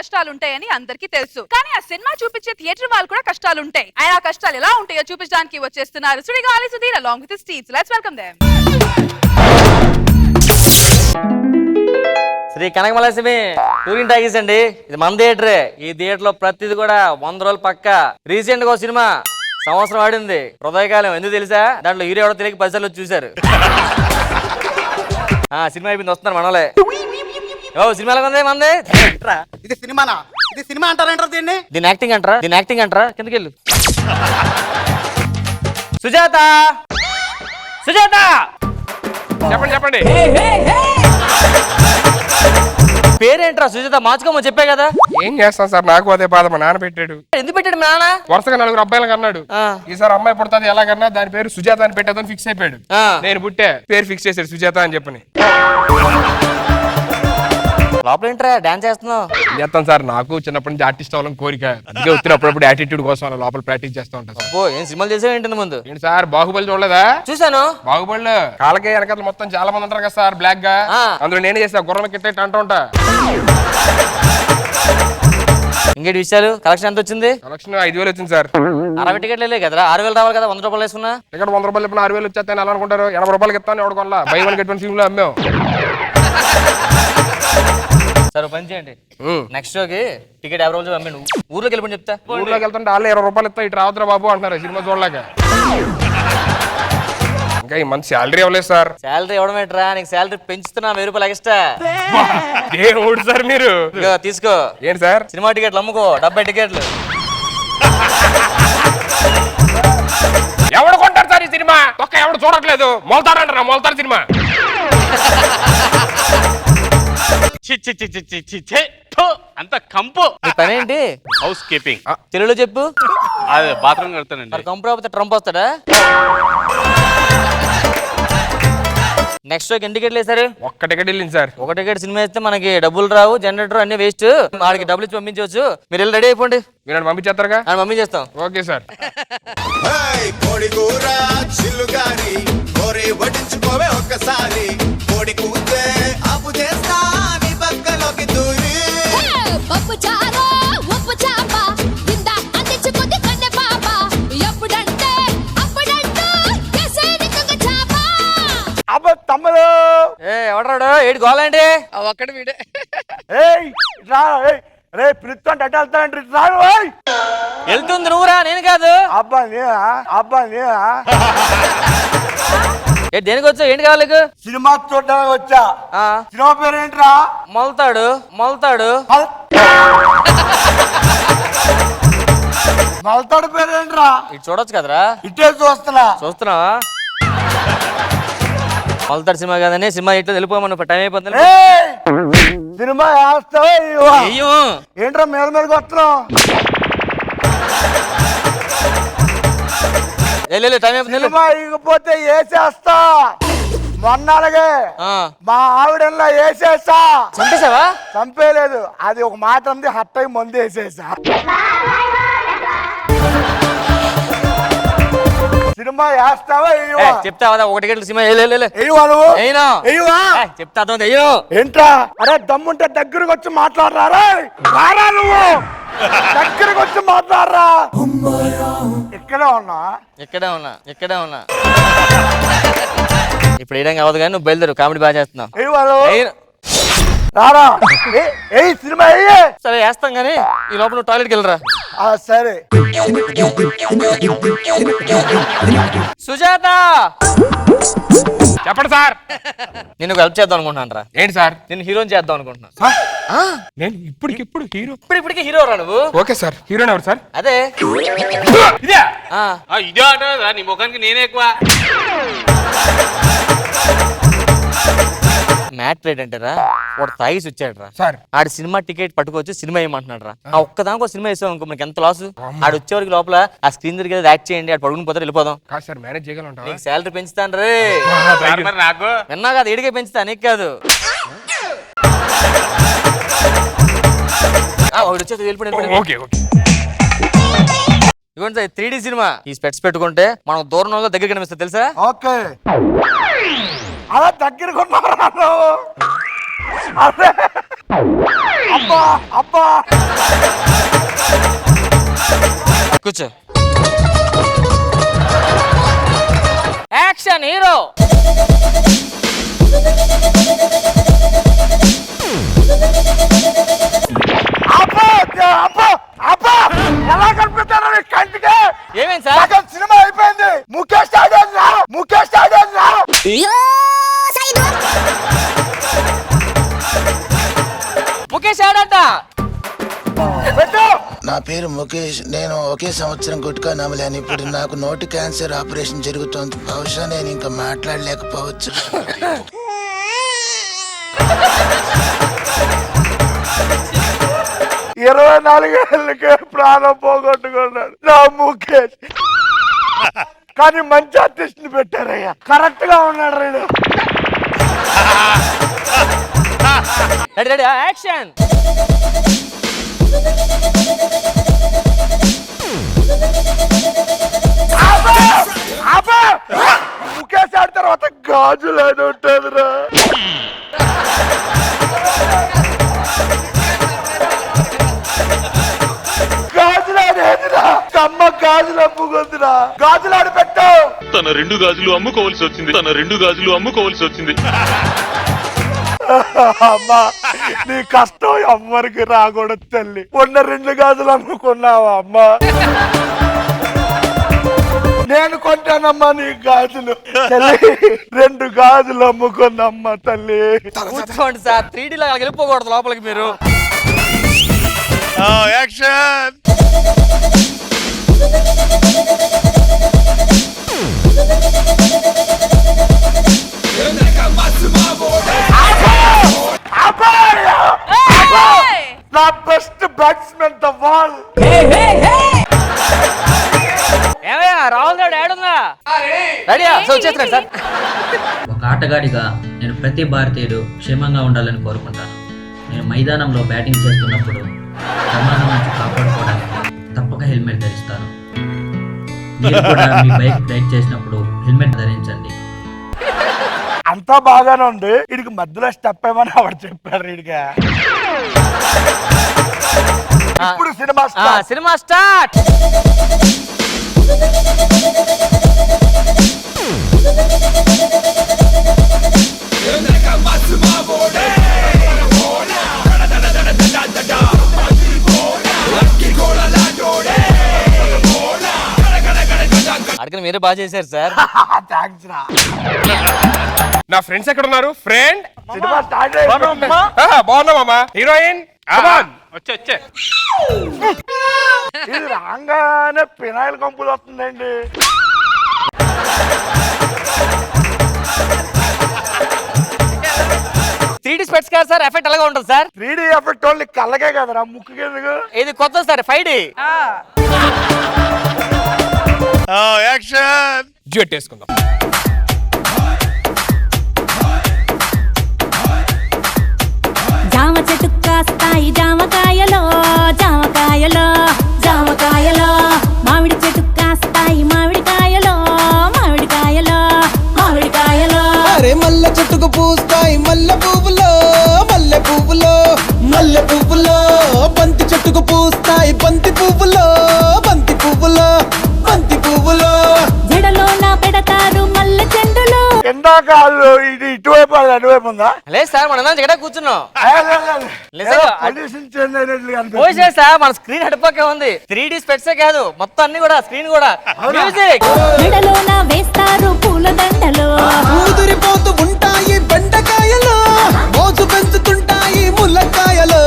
కష్టాలు ఉంటాయని అందరికీ తెలుసు. కానీ ఆ సినిమా చూపించే థియేటర్ వాళ్ళు కూడా కష్టాలు ఉంటాయి. ఆయన ఆ కష్టాలు ఎలా ఉంటాయో చూపించడానికి వచ్చేస్తున్నారు Sudigali Sudheer along with his team. So let's welcome them. Sri Kanakamalakshmi touring talkies అండి. ఇది మన థియేటరే. ఈ థియేటర్ లో ప్రతిది కూడా 100 రోజులు పక్క. రీసెంట్ గా సినిమా సంవత్సరం ఆడింది, హృదయకాలం. ఎందుకు తెలుసా? దాంట్లో హీరో ఎవడో తెలియక 10 సార్లు చూశారు. సినిమా అయిపోయింది, వస్తున్నారు మనలే. సినిమా ఎలా ఉంది మంది? ఇది సినిమానా? ఇది సినిమా అంటారంటారు దీన్ని? దీని యాక్టింగ్ అంటారా? దీని యాక్టింగ్ అంటారా? కిందకి వెళ్ళు. సుజాత, సుజాత చెప్పండి చెప్పండి. పేరేంట్రా సుజాత? మార్చుకోమని చెప్పే కదా. ఏం చేస్తాం సార్, నాకు అదే బాధ. మా నాన్న పెట్టాడు. ఎందుకు పెట్టాడు మీ నాన్న? వరుసగా 4 అబ్బాయిలకు అన్నాడు. ఈసారి అమ్మాయి పుడుతుంది ఎలాగన్నా దాని పేరు సుజాత అని పెట్టేదని ఫిక్స్ అయిపోయాడు. నేను పుట్టే పేరు ఫిక్స్ చేశాడు సుజాత అని చెప్పని. లోపల ఏంట్రా డాన్స్ చేస్తున్నావు? చేస్తాను సార్, నాకు చిన్నప్పటి నుంచి ఆర్టిస్ట్ అవ్వాలని కోరిక. అందుకే వచ్చినప్పుడు యాటిట్యూడ్ కోసం అలా లోపల ప్రాక్టీస్ చేస్తూ ఉంటాను సార్. ఏం సినిమాలు చేసావు ఏంటి ముందు? ఏంటి సార్, బాహుబలి చూడలేదా? చూసాను. బాహుబలిలో కాళ్ళకే వెనకాల మొత్తం చాలా మంది ఉంటారు కదా సార్, బ్లాక్ గా. అందులో నేనే చేస్తా, గుర్రం కిట్ట అంటూ ఉంటా. ఇంకేటి విషయాలు? కలెక్షన్ ఎంత వచ్చింది? కలెక్షన్ 5,000 వచ్చింది సార్. 60 టికెట్లు వెళ్ళే కదా, 6,000 రావాలి కదా. 100 రూపాయలు వేసుకున్నా. టికెట్ 100 రూపాయలు ఇప్పుడు 6,000 వచ్చేస్తాను ఎలా అనుకుంటారు? 80 రూపాయలకి ఇస్తాను ఎవడు కొనలా. బై 1 గెట్ 1 ఫిల్మ్ లో అమ్మాం. సరే పని చేయండి, నెక్స్ట్ షోకి టికెట్ 50 రోజులు అమ్మాను. ఊర్లోకి వెళ్ళిపోయి చెప్తా. ఊర్లోకి వెళ్తుంటే వాళ్ళు 20 రూపాయలు ఇస్తా, ఇటు రావద్దురా బాబు అంటున్నారు సినిమా చూడలేక. ఇంకా ఈ మంత్ శాలరీ ఇవ్వలేదు సార్. శాలరీ ఇవ్వడం ఏంట్రా? నీకు శాలరీ పెంచుతున్నా 1000 రూపాయలు ఎక్స్ట్రా. దేవుడు సార్ మీరు. తీసుకో. ఏంటి సార్? సినిమా టికెట్లు అమ్ముకో, 70 టికెట్లు. ఎవడు కొంటారు సార్ ఈ సినిమా? ఒక్క ఎవడు చూడట్లేదు. మొలతాడంటారా? మొలతాడు సినిమా. అంత కంపు. నీ పని ఏంటి? House keeping. తెలుగులో చెప్పు. అదే బాత్రూమ్ కడతానండి. మరి కంపు రాకపోతే ట్రంప్ వస్తాడా? నెక్స్ట్ షోకి ఎన్ని టికెట్లు వేసారు? ఒక్క టికెట్ వెళ్ళింది సార్. ఒక టికెట్ సినిమా వేస్తే మనకి డబ్బులు రావు, జనరేటర్ అన్ని వేస్ట్. వాడికి డబ్బులు ఇచ్చి పంపించవచ్చు. మీరు వెళ్ళి రెడీ అయిపోండి. మీరు పంపించేస్తారుగా? పంపించేస్తాం. Okay sir. ఒక్కసారి కోడి కూతే అప్పు చేస్తా నీ పక్కలోకి దూరి పప్పు చారు ఉప్పు చాప కింద అందించుకుంది కన్నె పాప ఎప్పుడంటే అప్పుడంటూ కేసేది కుంగ చాప. అబ్బ తమ్ముడు, ఎవడరాడు? ఏడు గోలండి. ఒక్కటి వీడే. రే పిలుస్తుంటే అటు వెళ్తానంటే రాడు. వెళ్తుంది నువ్వురా, నేను కాదు. అబ్బా నేనా? అబ్బా నేనా? దేనికి వచ్చావు? ఏంటి కావాలి? సినిమా చూడడానికి వచ్చా. సినిమా పేరు ఏంట్రా? మొలతాడు. మొలతాడు. మొలతాడు పేరు ఏంట్రా? ఇటు చూడొచ్చు కదరా. ఇటే చూస్తున్నా. చూస్తున్నావా? మొలతాడు సినిమా కదని సినిమా ఇట్లా వెళ్ళిపోమను. టైం అయిపోతుంది. సినిమా వేస్తావా? ఏంట్రా మీద మీదకి వస్తున్నావు? టైం అయిపోతుంది. సినిమా ఇకపోతే వేసేస్తా. మొన్న అలాగే మా ఆవిడలా వేసేసా. చంపేశావా? చంపేయలేదు, అది ఒక మాట ఉంది. హట్ అయి ముందు వేసేసా. సినిమా వేస్తావా? చెప్తావా? ఒక టికెట్ సినిమా చెప్తా. ఏంట్రా? అరే దమ్ముంటే దగ్గరకు వచ్చి మాట్లాడరా. రారా నువ్వు, దగ్గరకు వచ్చి మాట్లాడరా. ఇక్కడే ఉన్నా. ఇక్కడే ఉన్నా. ఇప్పుడు వేయడానికి అవ్వదు కానీ నువ్వు బయలుదేరు. కామెడీ బాగా చేస్తున్నావు. రారా సినిమా సరే వేస్తాం కానీ ఈ లోపల నువ్వు టాయిలెట్కి వెళ్ళరా. సరే. సుజాత, చెప్పండి సార్. నేను హెల్ప్ చేద్దాం అనుకుంటున్నాను రా. ఏంటి సార్? నేను హీరోని చేద్దాం అనుకుంటున్నా. నేను ఇప్పటికిప్పుడు హీరో? ఇప్పటికి హీరో రా నువ్వు. Okay sir. హీరోని ఎవరు సార్? అదే ఇదే అంటారా? నీ ముఖానికి నేనే ఎక్కువ. మ్యాట్ రేట్ అంటారా? వాడు తాగిసి వచ్చాడు రా సార్. ఆడి సినిమా టికెట్ పట్టుకొచ్చి సినిమా వేయమంటున్నాడు రా. ఆ ఒక్కదానికి సినిమా వేసాం అనుకో మనకి ఎంత లాస్. ఆడు వచ్చేవరకు లోపల ఆ స్క్రీన్ దగ్గర యాక్ట్ చేయండి, ఆడు పడుకుని పోతే వెళ్ళిపోదాం. కాదు సార్, మేనేజ్ చేయగలంటావా? నీకు శాలరీ పెంచుతాను రే. నాకు విన్నా కాదు, ఏడికే పెంచుతా, నీకు కాదు. వచ్చేది వెళ్ళిపోయి. ఇదిగోండి సార్ 3D సినిమా. ఈ స్పెట్స్ పెట్టుకుంటే మనం దూరంలో దగ్గర కనిపిస్తుంది తెలుసా? ఓకే, అలా దగ్గరకు ఉన్నారా? అదే అబ్బా అబ్బా కూర్చో. Action hero. అబ్బా అబ్బా అబ్బా ఎలా కనిపిస్తారో నీ కంటికి. ఏమైంది సార్? సగం సినిమా అయిపోయింది. ముఖేష్ స్టాడియం రా, ముఖేష్ స్టాడియం రా. ముఖేష్ ఆడంట. పెట్టు. నా పేరు ముఖేష్. నేను ఒకే సంవత్సరం గుట్కా నమ్మలేను. ఇప్పుడు నాకు నోటి క్యాన్సర్ ఆపరేషన్ జరుగుతోంది. బహుశా నేను ఇంకా మాట్లాడలేకపోవచ్చు. 24 ఏళ్ళకే ప్రాణం పోగొట్టుకున్నాడు నా ముఖేష్. కానీ మంచి ఆర్టిస్ట్ ని పెట్టారయ్యా. కరెక్ట్ గా ఉన్నాడు ride. Ready ready action. Mukesh ఆడిన తర్వాత గాజులు అని ఉంటుందిరా. గాజులు అనేదిరా. కమ్మ గాజులు అమ్ముకుందిరా. గాజులు ఆడి పెట్టు. తన 2 గాజులు అమ్ముకోవాల్సి వచ్చింది. తన 2 గాజులు అమ్ముకోవాల్సి వచ్చింది. అమ్మా నీ కష్టం ఎవ్వరికి రాకూడదు తల్లి. ఉన్న 2 గాజులు అమ్ముకున్నావా అమ్మా? నేను కొంటానమ్మా నీ గాజులు తల్లి. 2 గాజులు అమ్ముకున్నమ్మా తల్లి. కూర్చోండి సార్. 3D లో వెళ్ళిపోకూడదు లోపలికి మీరు. యాక్షన్. నా బెస్ట్ బ్యాట్స్మెన్ ద వాల్. ఏమయ్యా రాహుల్ గారు ఏడుందా? రెడీయా? సో వచ్చేస్తున్నాడు సార్. ఒక ఆటగాడిగా నేను ప్రతి భారతీయుడు క్షేమంగా ఉండాలని కోరుకుంటాను. నేను మైదానంలో బ్యాటింగ్ చేస్తున్నప్పుడు ప్రమాదం నుంచి కాపాడుకోవడానికి తప్పక హెల్మెట్ ధరిస్తాను. మీరు కూడా మీ బైక్ రైడ్ చేసినప్పుడు హెల్మెట్ ధరించండి. అంతా బాగానే ఉంది. వీడికి మధ్యలో స్టెప్ ఏమని ఆవిడ చెప్పారు. వీడిగా ఇప్పుడు సినిమా స్టార్ట్. Cinema start. అడిగిన మీరే బాగా చేశారు సార్. థ్యాంక్స్ రా. నా ఫ్రెండ్స్ ఎక్కడ ఉన్నారు? ఫ్రెండ్ సినిమా స్టార్ట్ బాగున్నామమ్మా. హీరోయిన్ వచ్చే ఇది రాగానే పినాయిల్ కంపులు వస్తుందండి. త్రీ స్పెట్స్ కాదు సార్. ఎఫెక్ట్ అలాగే ఉంటుంది సార్. 3D ఎఫెక్ట్ ఓన్లీ కళ్ళకే కదరా, ముక్కుకి ఎందుకు? ఇది కొత్త సార్. 5D. యాక్షన్. డ్యూట్ వేసుకుందాం. జామ చెట్టు కాస్తాయి జామకాయలో జామకాయలో జామకాయలో, మామిడి చెట్టు కాస్తాయి మామిడికాయలో మామిడికాయలో మామిడికాయలో. అరే మల్లె చెట్టుకు పూస్తాయి మల్లె పువ్వులో మల్లె పువ్వులో మల్లె పువ్వులో, బంతి చెట్టుకు పూస్తాయి బంతి పువ్వులో బంతి పువ్వులో బంతి పువ్వులో. జడలో నా పెడతారు మల్లె చెండులో. ఇందాక ఇది ఇటువైపు అది అటువైపు ఉందా? లేదు సార్, మనం జగడ కూర్చున్నాం. పొల్యూషన్ చేంజ్ అయినట్లు కనిపిస్తుంది. పోసే సార్, మన స్క్రీన్ హెడ్పక్కే ఉంది. 3D స్పెట్సే కాదు, మొత్తం అన్ని కూడా స్క్రీన్ కూడా. మ్యూజిక్. జడలో నా వేస్తారు పూల దండలో. ఊదిరిపోతూ ఉంటాయి బెండకాయలు, మోసు పెంచుతుంటాయి ముల్లకాయలు.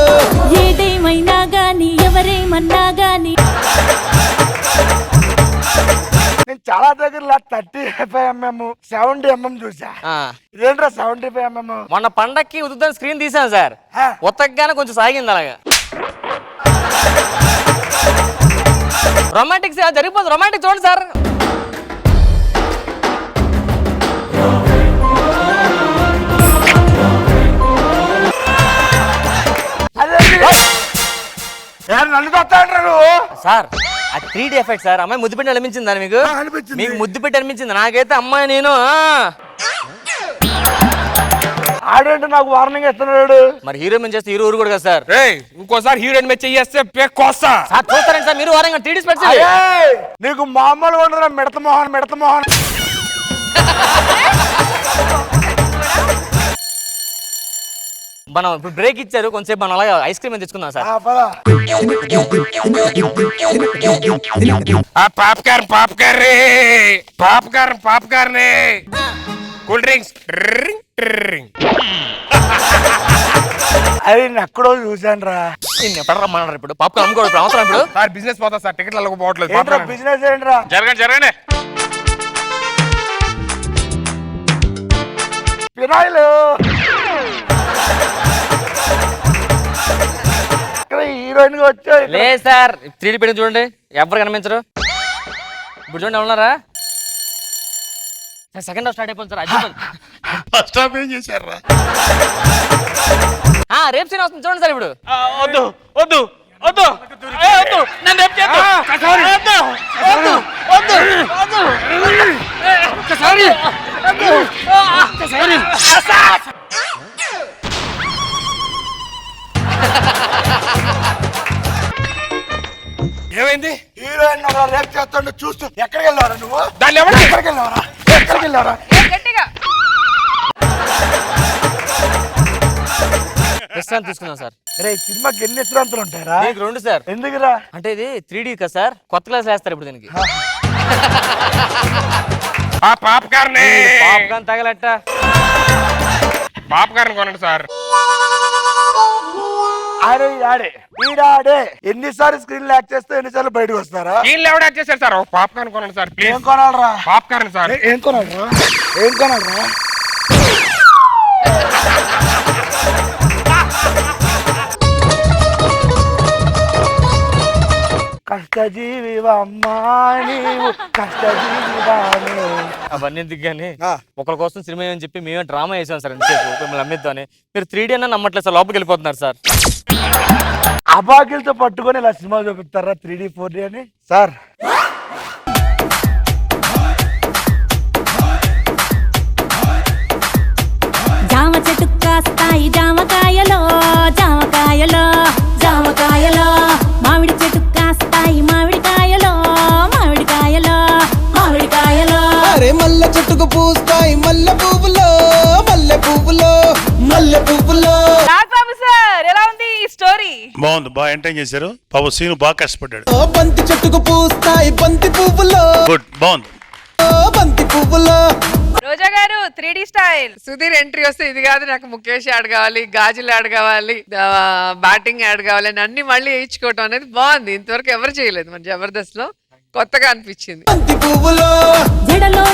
ఏదేమైనా గాని ఎవరేమన్నా గాని నేను చాలా దగ్గర 35mm 70mm చూసా. ఇదేంట్రా 75mm? మొన్న పండక్కి ఉదుద్దని స్క్రీన్ తీసాం సార్. ఉత్తగానే కొంచెం సాగింది అలాగా. రొమాంటిక్ జరిగిపోతుంది. రొమాంటిక్ చూడండి సార్. నన్ను తొత్తాడు సార్. ఆ 3D ఎఫెక్ట్ సార్. అమ్మాయి ముద్దు పెట్టి అనిపించిందా మీకు? మీకు ముద్దు పెట్టి అనిపించింది. నాకైతే అమ్మాయి నేను ఆడేంటి నాకు వార్నింగ్ ఇస్తున్నాడు. మరి హీరో మేము చేస్తే హీరో ఊరు కూడా కదా సార్. రేయ్ ఇంకోసారి హీరోయిన్ మీద చెయ్యేస్తే కోస్తా. సార్ చూస్తారండి సార్, మీరు వారంగా టీడీ స్పెట్స్. ఏయ్, నీకు మామూలుగా ఉండదురా మిడత మోహన్. మనం ఇప్పుడు బ్రేక్ ఇచ్చారు, కొంచెంసేపు మనం అలాగే ఐస్ క్రీమ్ తెచ్చుకుందాం సార్. Popcorn cool drinks. అది నేను ఎక్కడో చూసాను రా. ఎప్పుడు రమ్మన్నారు ఇప్పుడు? పాప్కార్న్ అమ్ముకోవడం ఇప్పుడు అవసరం ఇప్పుడు? సార్ బిజినెస్ పోతా సార్, టికెట్లు అలా పోవట్లేదు. బిజినెస్ ఏంట్రా? జరగండి ఫినాయిల్ హీరోయిన్ గా వచ్చా. లేదు సార్, 3D పెట్టి చూడండి, ఎవరు కనిపించరు. ఇప్పుడు చూడండి ఉన్నారా? సెకండ్ హాఫ్ స్టార్ట్ అయిపోయింది సార్. అది ఫస్ట్ హాఫ్ ఏం చేశారా? రేపు సీన్ వస్తుంది చూడండి సార్. ఇప్పుడు వద్దు నన్ను రేపు చేద్దు. ఏమైంది? హీరోయిన్ రేపు చేస్తాడు చూస్తూ. ఎక్కడికి వెళ్ళారా నువ్వు? దాన్ని ఎవరు ఎక్కడికి వెళ్ళారా? గట్టిగా విశ్రాంతి తీసుకుందాం సార్. రే సినిమాకి ఎన్ని విశ్రాంతులు ఉంటాయరా? మీకు 2 సార్. ఎందుకురా? అంటే ఇది 3D కదా సార్, కొత్త క్లాస్ వేస్తారు ఇప్పుడు దీనికి. పాప్కార్న్ తగలట్ట. పాప్కార్న్ కొనండి సార్. ఆడే ఎన్నిసార్లు స్క్రీన్ యాక్ట్ చేస్తే ఎన్నిసార్లు బయటకు వస్తారా? వీళ్ళు ఎవరు యాక్ట్ చేశారు సార్? పాప్కార్న్ కొనండి సార్ ప్లీజ్. ఏం కొనాలరా? Popcorn sir. ఏం కొనాలరా? కష్టజీవివా అమ్మా నీవు, కష్టజీవివానే. అవన్నీ ఎందుకు కానీ ఒకరి కోసం సినిమా అని చెప్పి మేమే డ్రామా వేసాం సార్. ఎంతసేపు మిమ్మల్ని అమ్మిద్దామని. మీరు 3D అన్న నమ్మట్లేదు సార్, లోపలికి వెళ్ళిపోతున్నారు సార్. అబాకిలతో పట్టుకొని ఇలా సినిమా చూపిస్తారా 3D 4D అని? సార్ జామ చెట్టు కాస్తాయి జామకాయలో జామకాయలో జామకాయలో మామిడి చెట్టు కాస్తాయి మామిడికాయలో మామిడికాయలో మామిడికాయలో అరే మల్లె చెట్టుకు పూస్తాయి మల్లె పువ్వులో మల్లె పువ్వులో మల్లె పువ్వులో. నాగబాబు సార్ ఎలా ఉంది ఈ స్టోరీ? బాగుంది, బాగా ఎంటర్టైన్ చేశారు. పాప సీను బాగా కష్టపడ్డాడు. బంతి చెట్టుకు పూస్తాయి బంతి పువ్వులో గుడ్, బాగుంది. బంతి పువ్వులో. రోజా గారు 3D స్టైల్. సుధీర్ ఎంట్రీ వస్తే ఇది కాదు నాకు ముఖేష్ యాడ్ కావాలి, గాజులు యాడ్ కావాలి, బ్యాటింగ్ యాడ్ కావాలి అని అన్ని మళ్ళీ వేయించుకోవటం అనేది బాగుంది. ఇంతవరకు ఎవరు చేయలేదు మన జబర్దస్త్ లో, కొత్తగా అనిపించింది. బంతి పువ్వులో జడలో